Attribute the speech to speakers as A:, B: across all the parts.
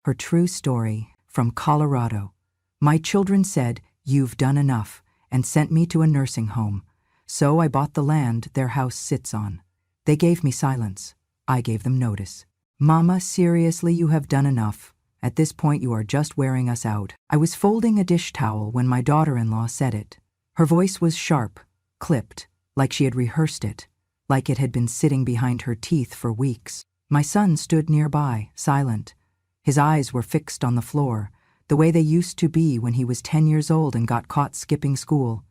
A: Her true story, from Colorado. My children said, "You've done enough," and sent me to a nursing home. So I bought the land their house sits on. They gave me silence. I gave them notice. Mama, seriously, you have done enough. At this point you are just wearing us out. I was folding a dish towel when my daughter-in-law said it. Her voice was sharp, clipped, like she had rehearsed it, like it had been sitting behind her teeth for weeks. My son stood nearby, silent. His eyes were fixed on the floor, the way they used to be when he was 10 years old and got caught skipping school.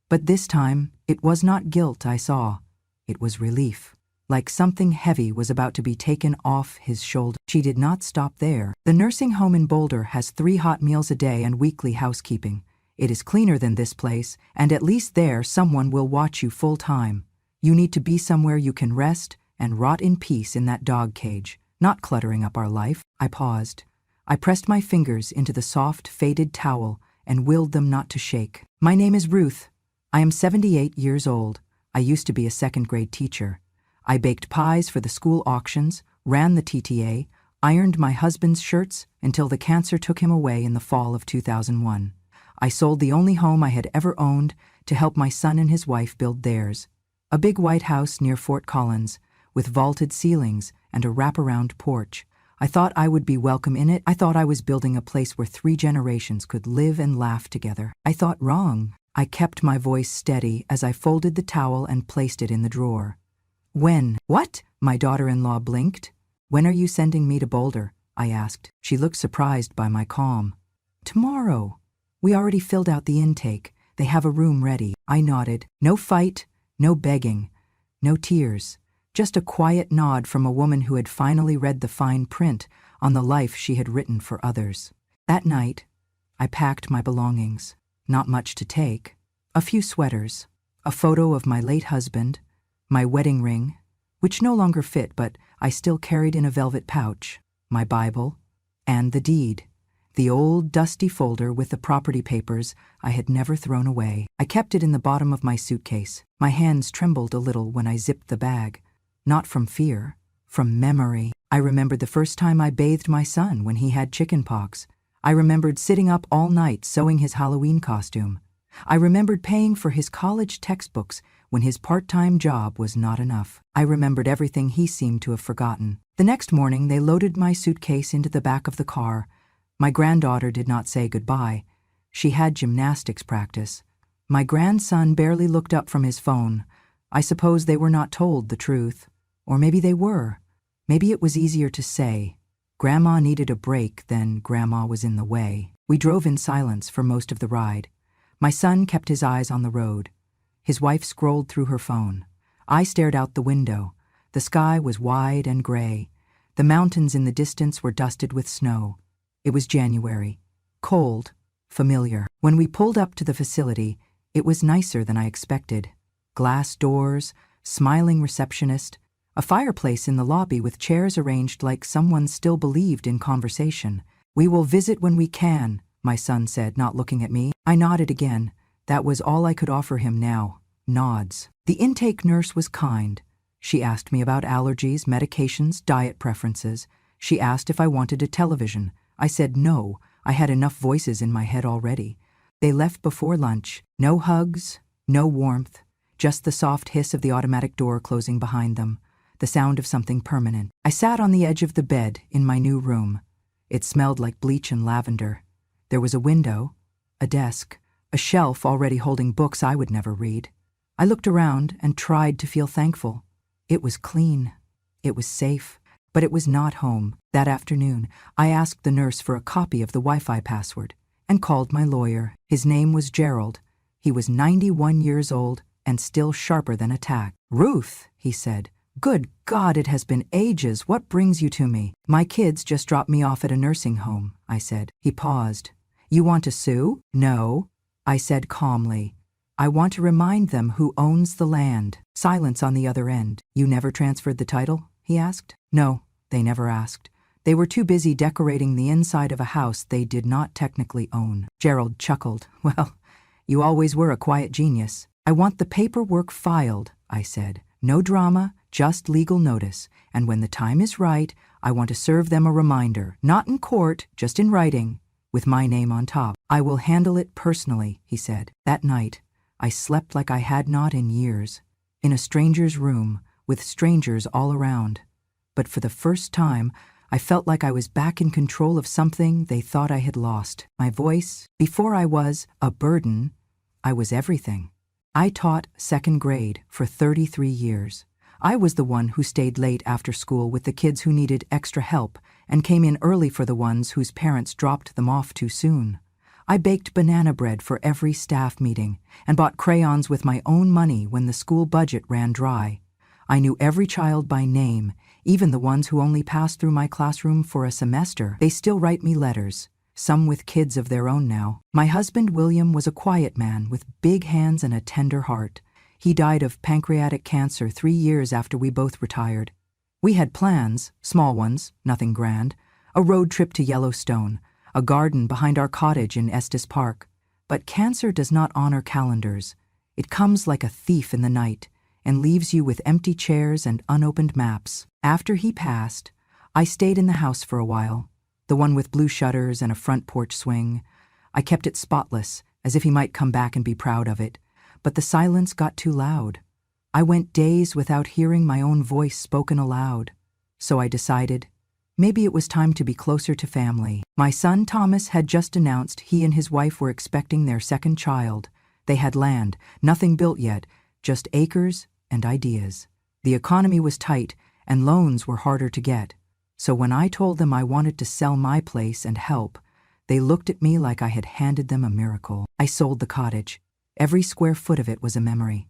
A: But this time, it was not guilt I saw. It was relief. Like something heavy was about to be taken off his shoulder. She did not stop there. The nursing home in Boulder has 3 hot meals a day and weekly housekeeping. It is cleaner than this place, and at least there someone will watch you full time. You need to be somewhere you can rest and rot in peace in that dog cage, not cluttering up our life. I paused. I pressed my fingers into the soft, faded towel and willed them not to shake. My name is Ruth. I am 78 years old. I used to be a second-grade teacher. I baked pies for the school auctions, ran the TTA, ironed my husband's shirts until the cancer took him away in the fall of 2001. I sold the only home I had ever owned to help my son and his wife build theirs. A big white house near Fort Collins, with vaulted ceilings and a wraparound porch. I thought I would be welcome in it. I thought I was building a place where 3 generations could live and laugh together. I thought wrong. I kept my voice steady as I folded the towel and placed it in the drawer. When? What? My daughter-in-law blinked. When are you sending me to Boulder? I asked. She looked surprised by my calm. Tomorrow. We already filled out the intake. They have a room ready. I nodded. No fight, no begging, no tears. Just a quiet nod from a woman who had finally read the fine print on the life she had written for others. That night, I packed my belongings. Not much to take. A few sweaters, a photo of my late husband, my wedding ring, which no longer fit but I still carried in a velvet pouch, my Bible, and the deed, the old dusty folder with the property papers I had never thrown away. I kept it in the bottom of my suitcase. My hands trembled a little when I zipped the bag. Not from fear, from memory. I remembered the first time I bathed my son when he had chickenpox. I remembered sitting up all night sewing his Halloween costume. I remembered paying for his college textbooks when his part-time job was not enough. I remembered everything he seemed to have forgotten. The next morning, they loaded my suitcase into the back of the car. My granddaughter did not say goodbye. She had gymnastics practice. My grandson barely looked up from his phone. I suppose they were not told the truth. Or maybe they were. Maybe it was easier to say. Grandma needed a break, then Grandma was in the way. We drove in silence for most of the ride. My son kept his eyes on the road. His wife scrolled through her phone. I stared out the window. The sky was wide and gray. The mountains in the distance were dusted with snow. It was January. Cold, familiar. When we pulled up to the facility, it was nicer than I expected. Glass doors, smiling receptionist, a fireplace in the lobby with chairs arranged like someone still believed in conversation. "We will visit when we can," my son said, not looking at me. I nodded again. That was all I could offer him now. Nods. The intake nurse was kind. She asked me about allergies, medications, diet preferences. She asked if I wanted a television. I said no. I had enough voices in my head already. They left before lunch. No hugs, no warmth, just the soft hiss of the automatic door closing behind them, the sound of something permanent. I sat on the edge of the bed in my new room. It smelled like bleach and lavender. There was a window, a desk, a shelf already holding books I would never read. I looked around and tried to feel thankful. It was clean. It was safe. But it was not home. That afternoon, I asked the nurse for a copy of the Wi-Fi password and called my lawyer. His name was Gerald. He was 91 years old and still sharper than a tack. "Ruth," he said. "Good God, it has been ages. What brings you to me?" "My kids just dropped me off at a nursing home," I said. He paused. "You want to sue?" "No," I said calmly. "I want to remind them who owns the land." Silence on the other end. "You never transferred the title?" he asked. "No, they never asked. They were too busy decorating the inside of a house they did not technically own." Gerald chuckled. "Well, you always were a quiet genius." "I want the paperwork filed," I said. "No drama, just legal notice. And when the time is right, I want to serve them a reminder, not in court, just in writing, with my name on top. I will handle it personally, he said. That night, I slept like I had not in years, in a stranger's room, with strangers all around. But for the first time, I felt like I was back in control of something they thought I had lost. My voice, before I was a burden, I was everything. I taught second grade for 33 years. I was the one who stayed late after school with the kids who needed extra help and came in early for the ones whose parents dropped them off too soon. I baked banana bread for every staff meeting and bought crayons with my own money when the school budget ran dry. I knew every child by name, even the ones who only passed through my classroom for a semester. They still write me letters, some with kids of their own now. My husband William was a quiet man with big hands and a tender heart. He died of pancreatic cancer 3 years after we both retired. We had plans, small ones, nothing grand, a road trip to Yellowstone, a garden behind our cottage in Estes Park. But cancer does not honor calendars. It comes like a thief in the night and leaves you with empty chairs and unopened maps. After he passed, I stayed in the house for a while, the one with blue shutters and a front porch swing. I kept it spotless, as if he might come back and be proud of it. But the silence got too loud. I went days without hearing my own voice spoken aloud. So I decided, maybe it was time to be closer to family. My son Thomas had just announced he and his wife were expecting their second child. They had land, nothing built yet, just acres and ideas. The economy was tight, and loans were harder to get. So when I told them I wanted to sell my place and help, they looked at me like I had handed them a miracle. I sold the cottage. Every square foot of it was a memory.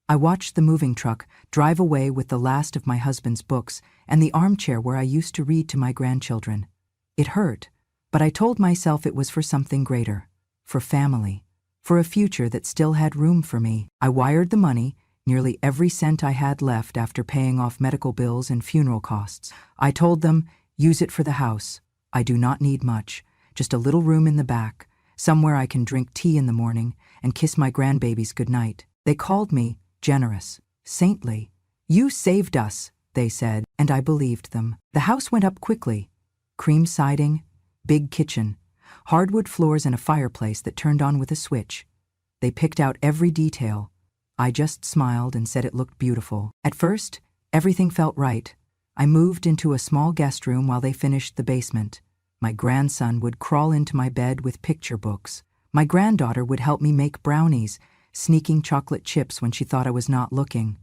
A: I watched the moving truck drive away with the last of my husband's books and the armchair where I used to read to my grandchildren. It hurt, but I told myself it was for something greater, for family, for a future that still had room for me. I wired the money, nearly every cent I had left after paying off medical bills and funeral costs. I told them, use it for the house. I do not need much, just a little room in the back, somewhere I can drink tea in the morning and kiss my grandbabies goodnight. They called me generous, saintly. You saved us, they said, and I believed them. The house went up quickly. Cream siding, big kitchen, hardwood floors and a fireplace that turned on with a switch. They picked out every detail. I just smiled and said it looked beautiful. At first, everything felt right. I moved into a small guest room while they finished the basement. My grandson would crawl into my bed with picture books. My granddaughter would help me make brownies, sneaking chocolate chips when she thought I was not looking.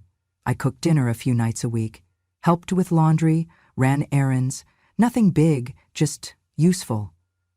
A: I cooked dinner a few nights a week, helped with laundry, ran errands, nothing big, just useful.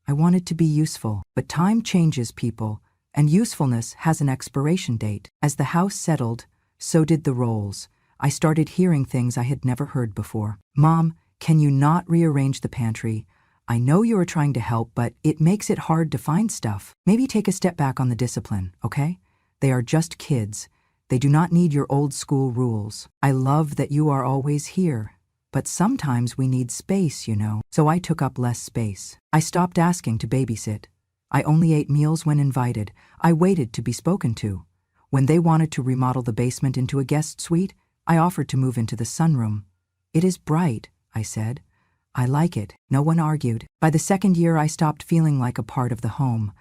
A: I wanted to be useful, but time changes people, and usefulness has an expiration date. As the house settled, so did the roles. I started hearing things I had never heard before. Mom, can you not rearrange the pantry? I know you are trying to help, but it makes it hard to find stuff. Maybe take a step back on the discipline, okay? They are just kids. They do not need your old school rules. I love that you are always here, but sometimes we need space, you know. So I took up less space. I stopped asking to babysit. I only ate meals when invited. I waited to be spoken to. When they wanted to remodel the basement into a guest suite, I offered to move into the sunroom. It is bright, I said. I like it. No one argued. By the second year, I stopped feeling like a part of the home.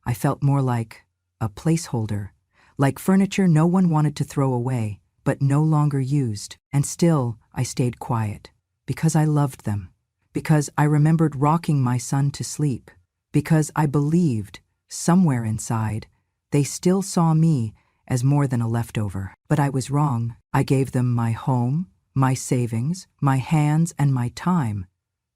A: I felt more like a placeholder, like furniture no one wanted to throw away, but no longer used. And still, I stayed quiet, because I loved them, because I remembered rocking my son to sleep, because I believed, somewhere inside, they still saw me as more than a leftover. But I was wrong. I gave them my home, my savings, my hands, and my time.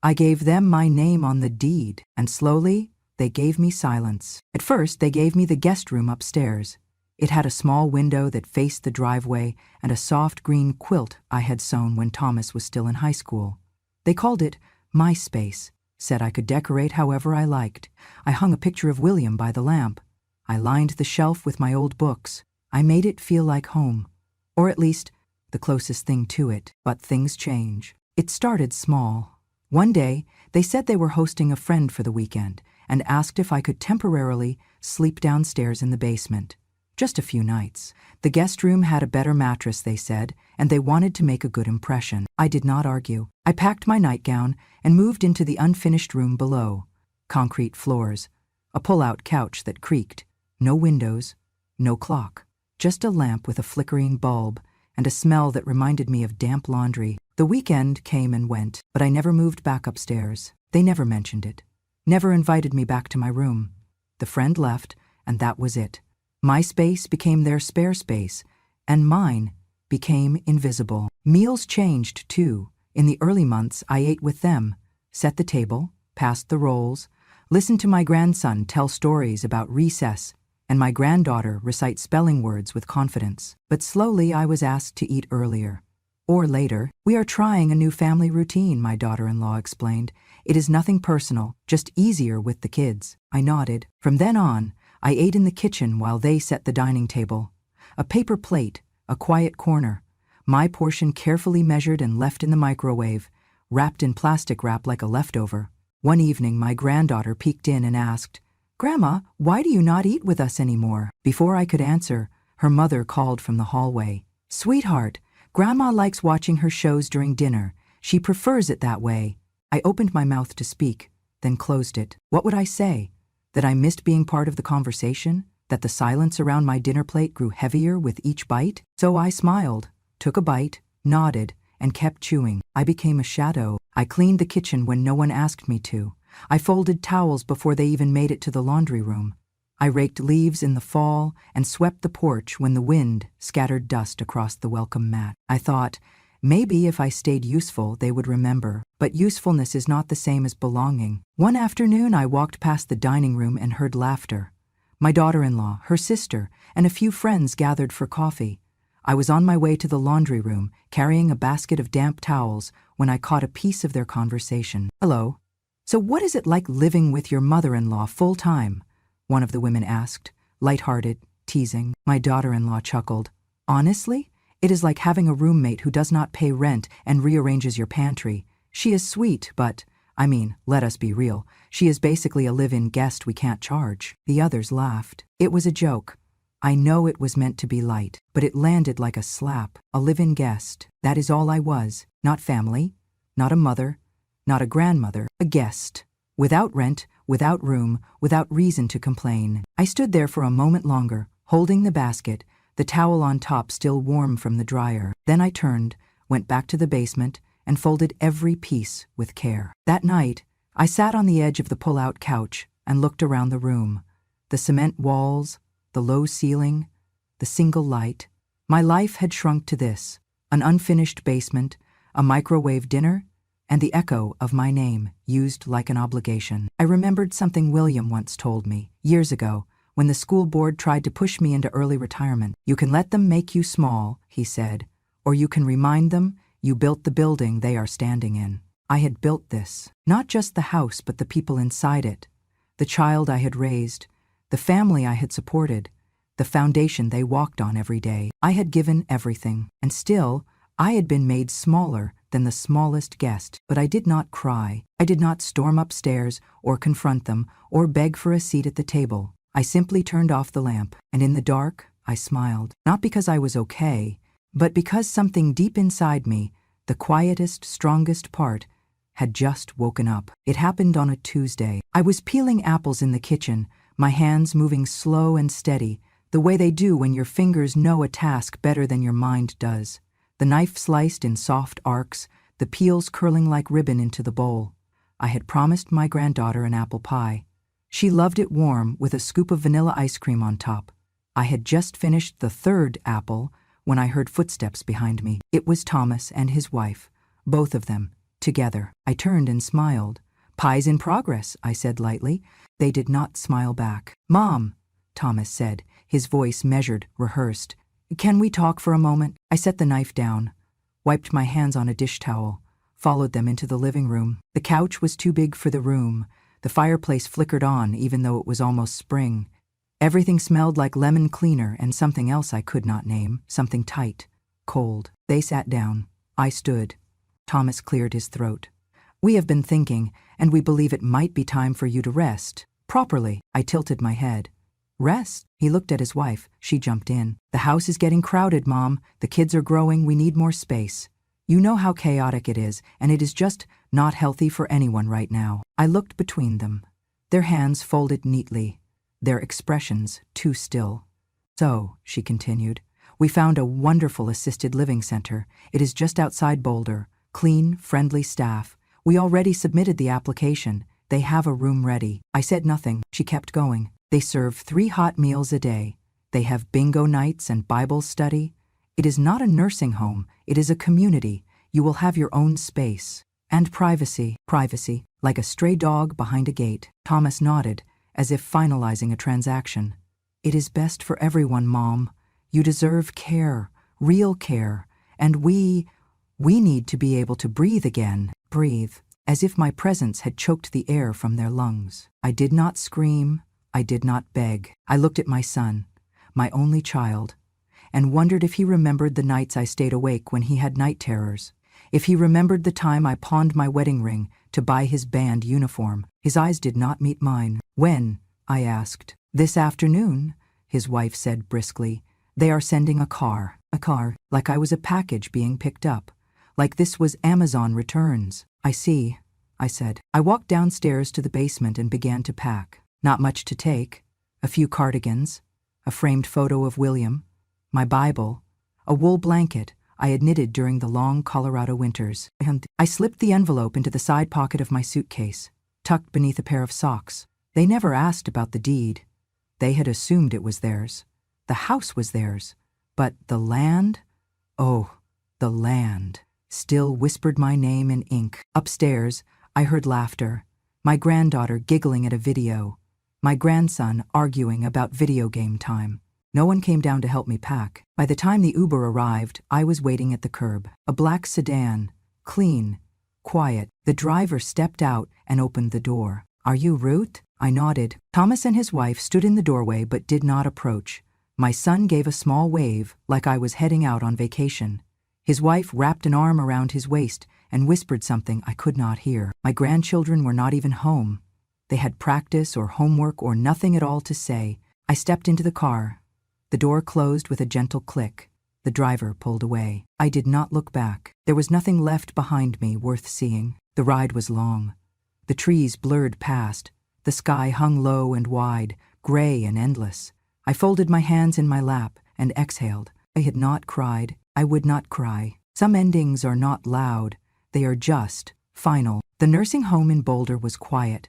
A: I gave them my name on the deed, and slowly, they gave me silence. At first, they gave me the guest room upstairs. It had a small window that faced the driveway and a soft green quilt I had sewn when Thomas was still in high school. They called it my space, said I could decorate however I liked. I hung a picture of William by the lamp. I lined the shelf with my old books. I made it feel like home, or at least the closest thing to it. But things change. It started small. One day, they said they were hosting a friend for the weekend and asked if I could temporarily sleep downstairs in the basement. Just a few nights. The guest room had a better mattress, they said, and they wanted to make a good impression. I did not argue. I packed my nightgown and moved into the unfinished room below. Concrete floors, a pull-out couch that creaked, no windows, no clock, just a lamp with a flickering bulb and a smell that reminded me of damp laundry. The weekend came and went, but I never moved back upstairs. They never mentioned it, never invited me back to my room. The friend left, and that was it. My space became their spare space, and mine became invisible. Meals changed, too. In the early months, I ate with them, set the table, passed the rolls, listened to my grandson tell stories about recess, and my granddaughter recite spelling words with confidence. But slowly I was asked to eat earlier. Or later. We are trying a new family routine, my daughter-in-law explained. It is nothing personal, just easier with the kids. I nodded. From then on, I ate in the kitchen while they set the dining table. A paper plate, a quiet corner, my portion carefully measured and left in the microwave, wrapped in plastic wrap like a leftover. One evening, my granddaughter peeked in and asked, "Grandma, why do you not eat with us anymore?" Before I could answer, her mother called from the hallway. "Sweetheart, Grandma likes watching her shows during dinner. She prefers it that way." I opened my mouth to speak, then closed it. What would I say? That I missed being part of the conversation? That the silence around my dinner plate grew heavier with each bite? So I smiled, took a bite, nodded, and kept chewing. I became a shadow. I cleaned the kitchen when no one asked me to. I folded towels before they even made it to the laundry room. I raked leaves in the fall and swept the porch when the wind scattered dust across the welcome mat. I thought, maybe if I stayed useful, they would remember. But usefulness is not the same as belonging. One afternoon, I walked past the dining room and heard laughter. My daughter-in-law, her sister, and a few friends gathered for coffee. I was on my way to the laundry room, carrying a basket of damp towels, when I caught a piece of their conversation. "Hello. So what is it like living with your mother-in-law full-time?" one of the women asked, light-hearted, teasing. My daughter-in-law chuckled. "Honestly, it is like having a roommate who does not pay rent and rearranges your pantry. She is sweet, but, let us be real, she is basically a live-in guest we can't charge." The others laughed. It was a joke. I know it was meant to be light, but it landed like a slap. A live-in guest. That is all I was. Not family, not a mother, not a grandmother, a guest. Without rent, without room, without reason to complain. I stood there for a moment longer, holding the basket, the towel on top still warm from the dryer. Then I turned, went back to the basement, and folded every piece with care. That night, I sat on the edge of the pull-out couch and looked around the room. The cement walls, the low ceiling, the single light. My life had shrunk to this: an unfinished basement, a microwave dinner, and the echo of my name, used like an obligation. I remembered something William once told me, years ago, when the school board tried to push me into early retirement. "You can let them make you small," he said, "or you can remind them you built the building they are standing in." I had built this. Not just the house, but the people inside it. The child I had raised, the family I had supported, the foundation they walked on every day. I had given everything, and still, I had been made smaller than the smallest guest. But I did not cry. I did not storm upstairs or confront them or beg for a seat at the table. I simply turned off the lamp, and in the dark, I smiled. Not because I was okay, but because something deep inside me, the quietest, strongest part, had just woken up. It happened on a Tuesday. I was peeling apples in the kitchen, my hands moving slow and steady, the way they do when your fingers know a task better than your mind does. The knife sliced in soft arcs, the peels curling like ribbon into the bowl. I had promised my granddaughter an apple pie. She loved it warm with a scoop of vanilla ice cream on top. I had just finished the third apple when I heard footsteps behind me. It was Thomas and his wife, both of them, together. I turned and smiled. "Pie's in progress," I said lightly. They did not smile back. "Mom," Thomas said, his voice measured, rehearsed. "Can we talk for a moment?" I set the knife down, wiped my hands on a dish towel, followed them into the living room. The couch was too big for the room. The fireplace flickered on even though it was almost spring. Everything smelled like lemon cleaner and something else I could not name, something tight, cold. They sat down. I stood. Thomas cleared his throat. "We have been thinking, and we believe it might be time for you to rest. Properly." I tilted my head. Rest? He looked at his wife. She jumped in. The house is getting crowded, Mom. The kids are growing. We need more space. You know how chaotic it is, and it is just not healthy for anyone right now. I looked between them. Their hands folded neatly, their expressions too still. So, she continued, we found a wonderful assisted living center. It is just outside Boulder. Clean, friendly staff. We already submitted the application. They have a room ready. I said nothing. She kept going. They serve 3 hot meals a day. They have bingo nights and Bible study. It is not a nursing home. It is a community. You will have your own space. And privacy. Privacy. Like a stray dog behind a gate. Thomas nodded, as if finalizing a transaction. It is best for everyone, Mom. You deserve care. Real care. And we need to be able to breathe again. Breathe. As if my presence had choked the air from their lungs. I did not scream. I did not beg. I looked at my son, my only child, and wondered if he remembered the nights I stayed awake when he had night terrors. If he remembered the time I pawned my wedding ring to buy his band uniform. His eyes did not meet mine. When? I asked. This afternoon, his wife said briskly. They are sending a car. A car, like I was a package being picked up. Like this was Amazon returns. I see, I said. I walked downstairs to the basement and began to pack. Not much to take. A few cardigans, a framed photo of William, my Bible, a wool blanket I had knitted during the long Colorado winters. I slipped the envelope into the side pocket of my suitcase, tucked beneath a pair of socks. They never asked about the deed. They had assumed it was theirs. The house was theirs. But the land? Oh, the land. Still whispered my name in ink. Upstairs, I heard laughter. My granddaughter giggling at a video. My grandson arguing about video game time. No one came down to help me pack. By the time the Uber arrived, I was waiting at the curb. A black sedan. Clean. Quiet. The driver stepped out and opened the door. Are you Ruth? I nodded. Thomas and his wife stood in the doorway but did not approach. My son gave a small wave, like I was heading out on vacation. His wife wrapped an arm around his waist and whispered something I could not hear. My grandchildren were not even home. They had practice or homework or nothing at all to say. I stepped into the car. The door closed with a gentle click. The driver pulled away. I did not look back. There was nothing left behind me worth seeing. The ride was long. The trees blurred past. The sky hung low and wide, gray and endless. I folded my hands in my lap and exhaled. I had not cried. I would not cry. Some endings are not loud. They are just, final. The nursing home in Boulder was quiet.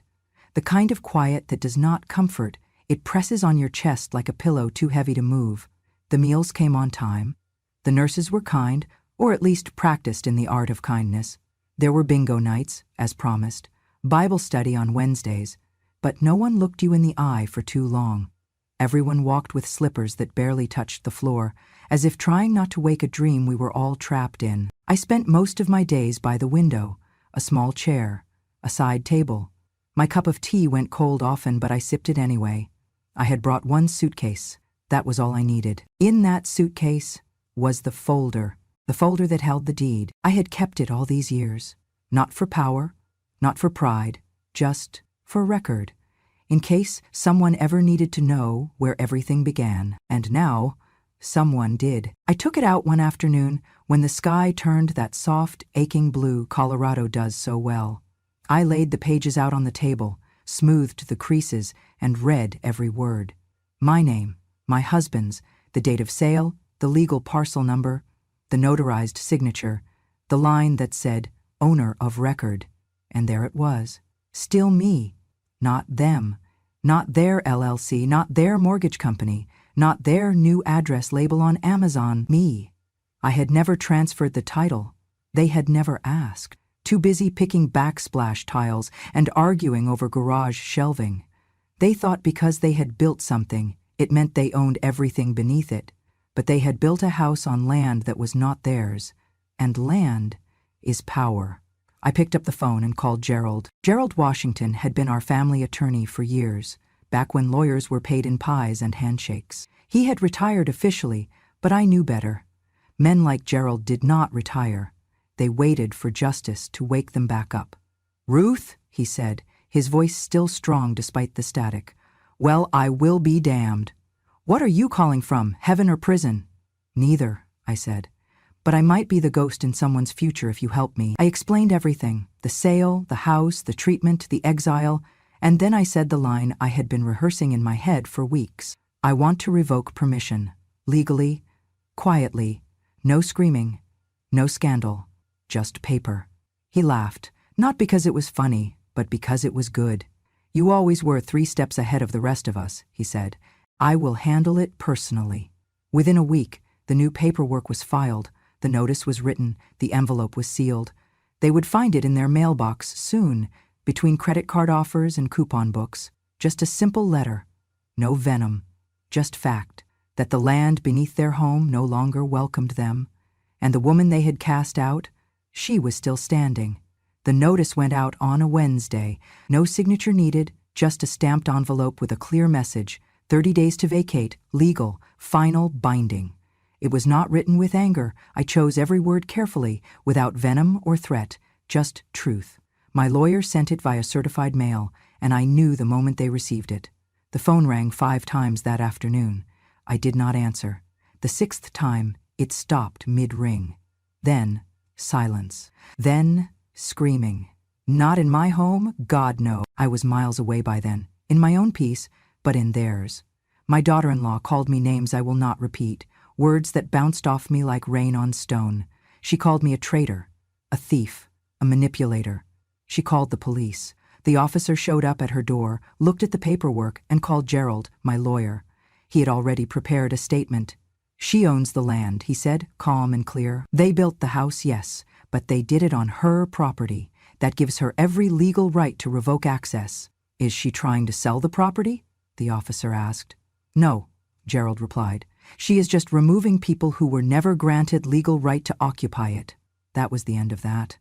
A: The kind of quiet that does not comfort. It presses on your chest like a pillow too heavy to move. The meals came on time. The nurses were kind, or at least practiced in the art of kindness. There were bingo nights, as promised, Bible study on Wednesdays, but no one looked you in the eye for too long. Everyone walked with slippers that barely touched the floor, as if trying not to wake a dream we were all trapped in. I spent most of my days by the window, a small chair, a side table. My cup of tea went cold often, but I sipped it anyway. I had brought one suitcase. That was all I needed. In that suitcase was the folder that held the deed. I had kept it all these years. Not for power, not for pride, just for record. In case someone ever needed to know where everything began. And now, someone did. I took it out one afternoon when the sky turned that soft, aching blue Colorado does so well. I laid the pages out on the table, smoothed the creases, and read every word. My name, my husband's, the date of sale, the legal parcel number, the notarized signature, the line that said, owner of record. And there it was. Still me. Not them. Not their LLC, not their mortgage company, not their new address label on Amazon. Me. I had never transferred the title. They had never asked. Too busy picking backsplash tiles and arguing over garage shelving. They thought because they had built something, it meant they owned everything beneath it. But they had built a house on land that was not theirs. And land is power. I picked up the phone and called Gerald. Gerald Washington had been our family attorney for years, back when lawyers were paid in pies and handshakes. He had retired officially, but I knew better. Men like Gerald did not retire. They waited for justice to wake them back up. Ruth, he said, his voice still strong despite the static, Well, I will be damned. What are you calling from, heaven or prison? Neither, I said. But I might be the ghost in someone's future if you help me. I explained everything, the sale, the house, the treatment, the exile, and then I said the line I had been rehearsing in my head for weeks. I want to revoke permission, legally, quietly, no screaming, no scandal, just paper. He laughed, not because it was funny, but because it was good. You always were 3 steps ahead of the rest of us, he said. I will handle it personally. Within a week, the new paperwork was filed, the notice was written, the envelope was sealed. They would find it in their mailbox soon, between credit card offers and coupon books. Just a simple letter. No venom. Just fact. That the land beneath their home no longer welcomed them. And the woman they had cast out, she was still standing. The notice went out on a Wednesday. No signature needed, just a stamped envelope with a clear message. 30 days to vacate, legal, final, binding. It was not written with anger. I chose every word carefully, without venom or threat, just truth. My lawyer sent it via certified mail, and I knew the moment they received it. The phone rang 5 times that afternoon. I did not answer. The 6th time, it stopped mid-ring. Then, silence. Then, screaming. Not in my home, God no. I was miles away by then, in my own peace, but in theirs. My daughter-in-law called me names I will not repeat, words that bounced off me like rain on stone. She called me a traitor, a thief, a manipulator. She called the police. The officer showed up at her door, looked at the paperwork, and called Gerald, my lawyer. He had already prepared a statement. She owns the land, he said, calm and clear. They built the house, yes, but they did it on her property. That gives her every legal right to revoke access. Is she trying to sell the property? The officer asked. No, Gerald replied. She is just removing people who were never granted legal right to occupy it. That was the end of that.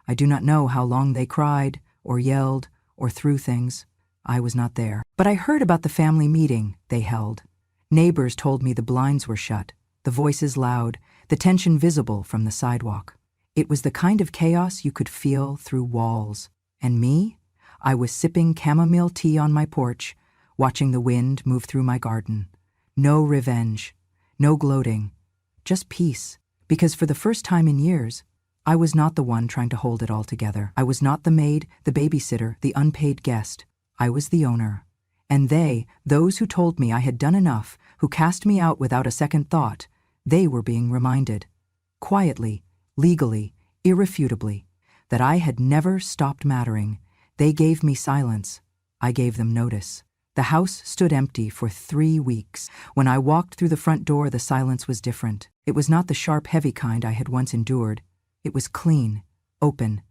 A: I do not know how long they cried, or yelled, or threw things. I was not there. But I heard about the family meeting they held. Neighbors told me the blinds were shut, the voices loud, the tension visible from the sidewalk. It was the kind of chaos you could feel through walls. And me? I was sipping chamomile tea on my porch, watching the wind move through my garden. No revenge, no gloating, just peace. Because for the first time in years, I was not the one trying to hold it all together. I was not the maid, the babysitter, the unpaid guest. I was the owner. And they, those who told me I had done enough, who cast me out without a second thought, they were being reminded, quietly, legally, irrefutably, that I had never stopped mattering. They gave me silence. I gave them notice. The house stood empty for 3 weeks. When I walked through the front door, the silence was different. It was not the sharp, heavy kind I had once endured. It was clean, open,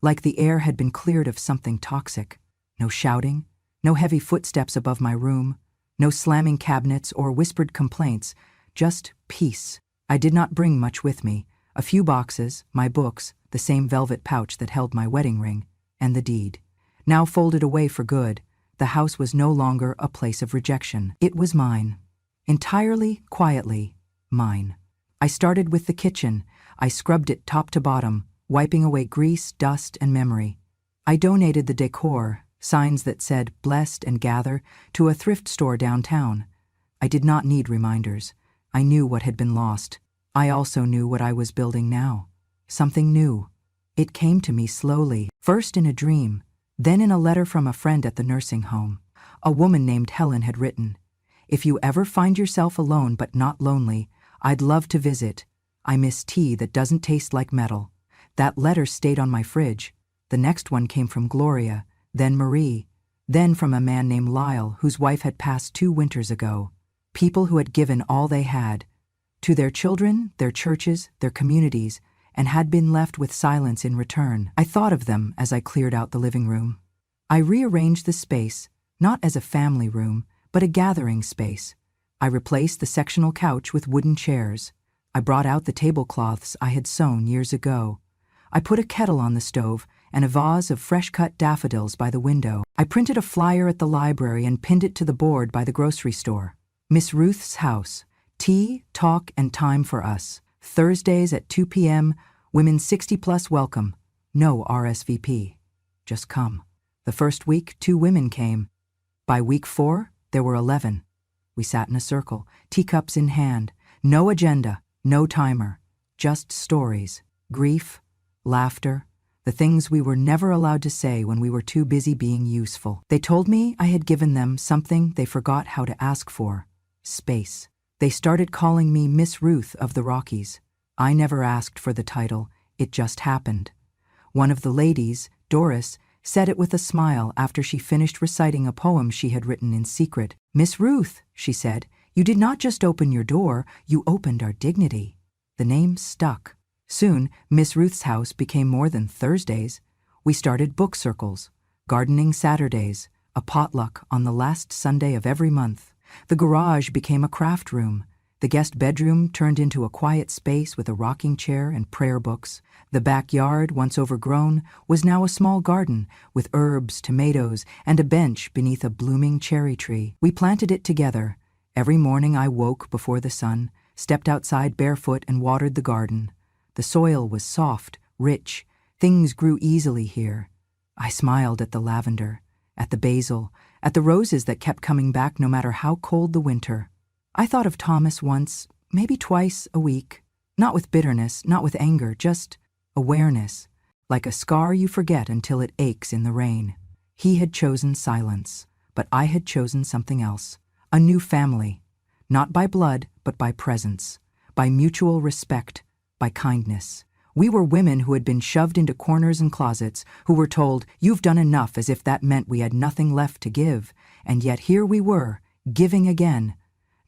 A: like the air had been cleared of something toxic. No shouting, no heavy footsteps above my room, no slamming cabinets or whispered complaints, just peace. I did not bring much with me. A few boxes, my books, the same velvet pouch that held my wedding ring, and the deed. Now folded away for good, the house was no longer a place of rejection. It was mine. Entirely, quietly, mine. I started with the kitchen. I scrubbed it top to bottom, wiping away grease, dust, and memory. I donated the decor, signs that said "Blessed and Gather," to a thrift store downtown. I did not need reminders. I knew what had been lost. I also knew what I was building now. Something new. It came to me slowly, first in a dream, then in a letter from a friend at the nursing home. A woman named Helen had written, "If you ever find yourself alone but not lonely, I'd love to visit. I miss tea that doesn't taste like metal." That letter stayed on my fridge. The next one came from Gloria, then Marie, then from a man named Lyle whose wife had passed 2 winters ago. People who had given all they had, to their children, their churches, their communities, and had been left with silence in return. I thought of them as I cleared out the living room. I rearranged the space, not as a family room, but a gathering space. I replaced the sectional couch with wooden chairs. I brought out the tablecloths I had sewn years ago. I put a kettle on the stove and a vase of fresh-cut daffodils by the window. I printed a flyer at the library and pinned it to the board by the grocery store. Miss Ruth's house. Tea, talk, and time for us. Thursdays at 2 p.m., women 60+ welcome. No RSVP. Just come. The first week, 2 women came. By week 4, There were 11. We sat in a circle, teacups in hand. No agenda, no timer. Just stories. Grief, laughter, the things we were never allowed to say when we were too busy being useful. They told me I had given them something they forgot how to ask for: space. They started calling me Miss Ruth of the Rockies. I never asked for the title, it just happened. One of the ladies, Doris, said it with a smile after she finished reciting a poem she had written in secret. "Miss Ruth," she said, "you did not just open your door, you opened our dignity." The name stuck. Soon, Miss Ruth's house became more than Thursdays. We started book circles, gardening Saturdays, a potluck on the last Sunday of every month. The garage became a craft room. The guest bedroom turned into a quiet space with a rocking chair and prayer books. The backyard, once overgrown, was now a small garden with herbs, tomatoes, and a bench beneath a blooming cherry tree. We planted it together. Every morning I woke before the sun, stepped outside barefoot and watered the garden. The soil was soft, rich. Things grew easily here. I smiled at the lavender, at the basil, at the roses that kept coming back no matter how cold the winter. I thought of Thomas once, maybe twice a week. Not with bitterness, not with anger, just awareness, like a scar you forget until it aches in the rain. He had chosen silence, but I had chosen something else. A new family, not by blood, but by presence, by mutual respect, by kindness. We were women who had been shoved into corners and closets, who were told, "You've done enough," as if that meant we had nothing left to give. And yet here we were, giving again.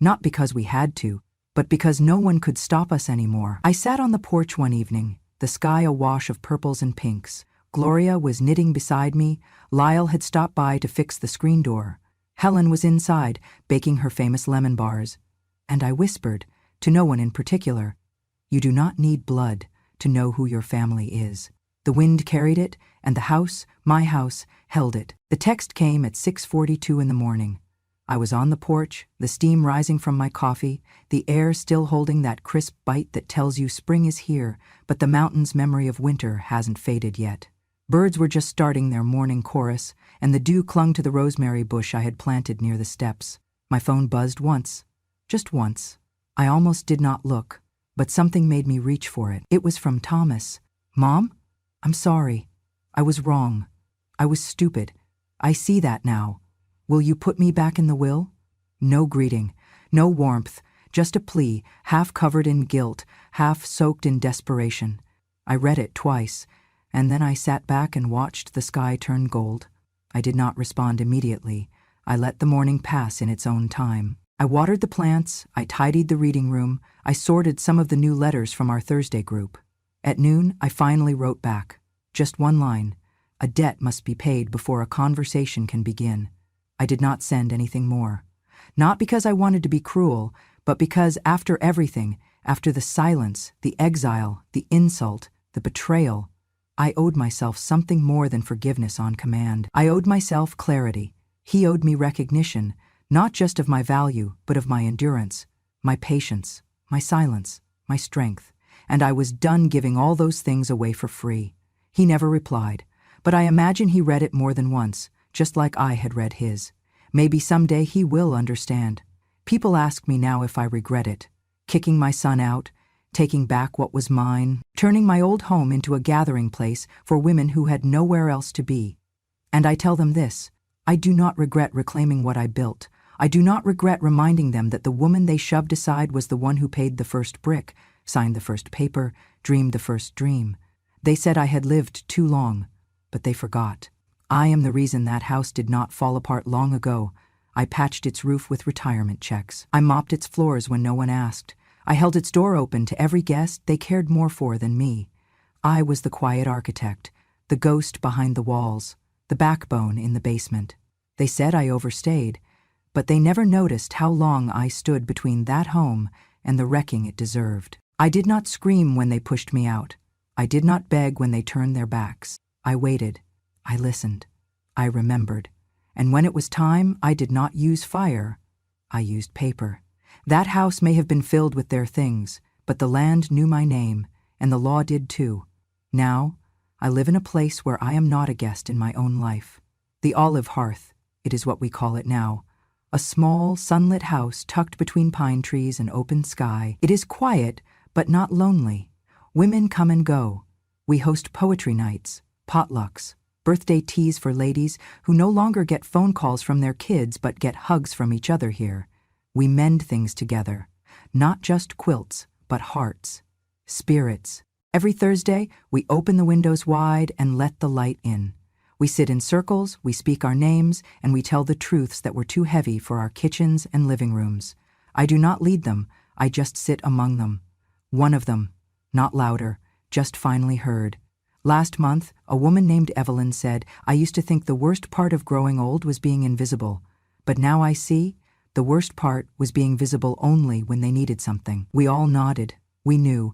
A: Not because we had to, but because no one could stop us anymore. I sat on the porch one evening, the sky awash of purples and pinks. Gloria was knitting beside me. Lyle had stopped by to fix the screen door. Helen was inside, baking her famous lemon bars. And I whispered, to no one in particular, "You do not need blood to know who your family is." The wind carried it, and the house, my house, held it. The text came at 6:42 in the morning. I was on the porch, the steam rising from my coffee, the air still holding that crisp bite that tells you spring is here, but the mountain's memory of winter hasn't faded yet. Birds were just starting their morning chorus, and the dew clung to the rosemary bush I had planted near the steps. My phone buzzed once, just once. I almost did not look, but something made me reach for it. It was from Thomas. "Mom, I'm sorry. I was wrong. I was stupid. I see that now. Will you put me back in the will?" No greeting, no warmth, just a plea, half covered in guilt, half soaked in desperation. I read it twice, and then I sat back and watched the sky turn gold. I did not respond immediately. I let the morning pass in its own time. I watered the plants, I tidied the reading room, I sorted some of the new letters from our Thursday group. At noon, I finally wrote back. Just one line. A debt must be paid before a conversation can begin. I did not send anything more. Not because I wanted to be cruel, but because after everything, after the silence, the exile, the insult, the betrayal, I owed myself something more than forgiveness on command. I owed myself clarity. He owed me recognition, not just of my value, but of my endurance, my patience, my silence, my strength. And I was done giving all those things away for free. He never replied, but I imagine he read it more than once, just like I had read his. Maybe someday he will understand. People ask me now if I regret it. Kicking my son out, taking back what was mine, turning my old home into a gathering place for women who had nowhere else to be. And I tell them this: I do not regret reclaiming what I built. I do not regret reminding them that the woman they shoved aside was the one who paid the first brick, signed the first paper, dreamed the first dream. They said I had lived too long, but they forgot. I am the reason that house did not fall apart long ago. I patched its roof with retirement checks. I mopped its floors when no one asked. I held its door open to every guest they cared more for than me. I was the quiet architect, the ghost behind the walls, the backbone in the basement. They said I overstayed, but they never noticed how long I stood between that home and the wrecking it deserved. I did not scream when they pushed me out. I did not beg when they turned their backs. I waited. I listened. I remembered. And when it was time, I did not use fire. I used paper. That house may have been filled with their things, but the land knew my name, and the law did too. Now, I live in a place where I am not a guest in my own life. The olive hearth, it is what we call it now. A small, sunlit house tucked between pine trees and open sky. It is quiet, but not lonely. Women come and go. We host poetry nights, potlucks, birthday teas for ladies who no longer get phone calls from their kids but get hugs from each other here. We mend things together. Not just quilts, but hearts, spirits. Every Thursday, we open the windows wide and let the light in. We sit in circles, we speak our names, and we tell the truths that were too heavy for our kitchens and living rooms. I do not lead them, I just sit among them. One of them, not louder, just finally heard. Last month, a woman named Evelyn said, "I used to think the worst part of growing old was being invisible. But now I see, the worst part was being visible only when they needed something." We all nodded. We knew.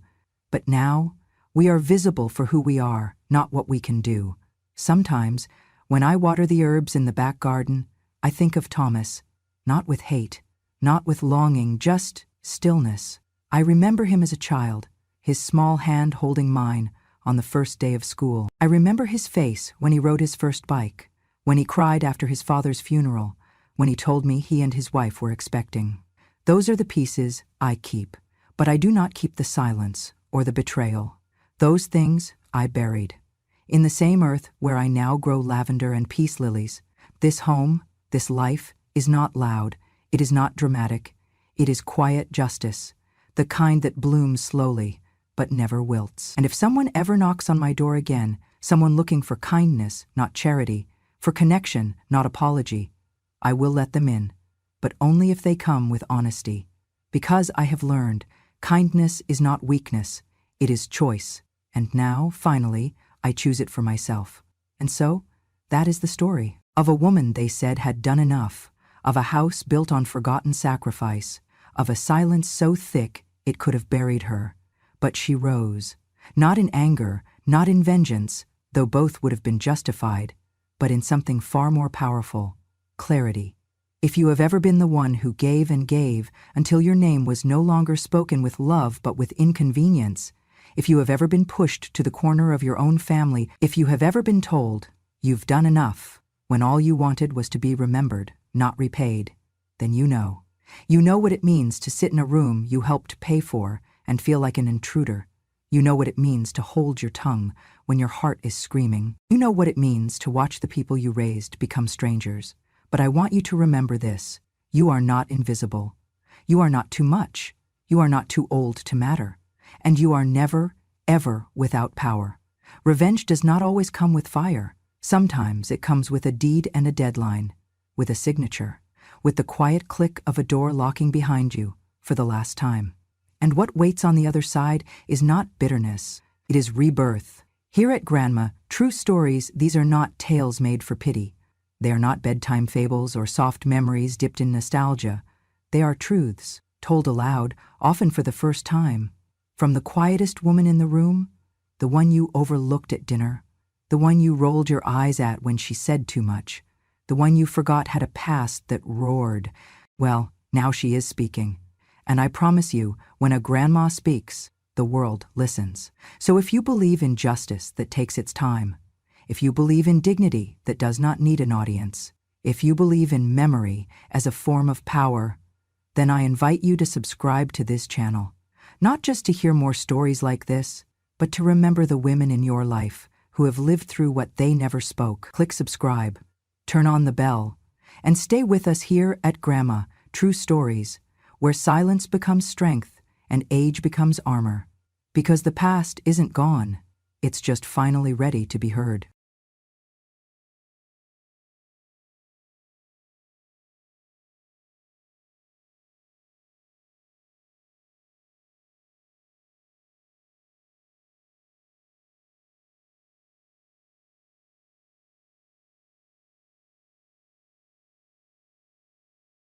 A: But now, we are visible for who we are, not what we can do. Sometimes, when I water the herbs in the back garden, I think of Thomas, not with hate, not with longing, just stillness. I remember him as a child, his small hand holding mine on the first day of school. I remember his face when he rode his first bike, when he cried after his father's funeral, when he told me he and his wife were expecting. Those are the pieces I keep, but I do not keep the silence or the betrayal. Those things I buried. In the same earth where I now grow lavender and peace lilies, this home, this life, is not loud, it is not dramatic, it is quiet justice, the kind that blooms slowly, but never wilts. And if someone ever knocks on my door again, someone looking for kindness, not charity, for connection, not apology, I will let them in, but only if they come with honesty. Because I have learned, kindness is not weakness, it is choice. And now, finally, I choose it for myself. And so, that is the story. Of a woman they said had done enough, of a house built on forgotten sacrifice, of a silence so thick it could have buried her. But she rose, not in anger, not in vengeance, though both would have been justified, but in something far more powerful, clarity. If you have ever been the one who gave and gave until your name was no longer spoken with love but with inconvenience, if you have ever been pushed to the corner of your own family, if you have ever been told, "You've done enough," when all you wanted was to be remembered, not repaid, then you know. You know what it means to sit in a room you helped pay for and feel like an intruder. You know what it means to hold your tongue when your heart is screaming. You know what it means to watch the people you raised become strangers. But I want you to remember this. You are not invisible. You are not too much. You are not too old to matter. And you are never, ever without power. Revenge does not always come with fire. Sometimes it comes with a deed and a deadline, with a signature, with the quiet click of a door locking behind you for the last time. And what waits on the other side is not bitterness, it is rebirth. Here at Grandma, true stories, these are not tales made for pity. They are not bedtime fables or soft memories dipped in nostalgia. They are truths, told aloud, often for the first time. From the quietest woman in the room, the one you overlooked at dinner, the one you rolled your eyes at when she said too much, the one you forgot had a past that roared. Well, now she is speaking. And I promise you, when a grandma speaks, the world listens. So if you believe in justice that takes its time, if you believe in dignity that does not need an audience, if you believe in memory as a form of power, then I invite you to subscribe to this channel. Not just to hear more stories like this, but to remember the women in your life who have lived through what they never spoke. Click subscribe, turn on the bell, and stay with us here at Grandma, True Stories, where silence becomes strength and age becomes armor. Because the past isn't gone, it's just finally ready to be heard.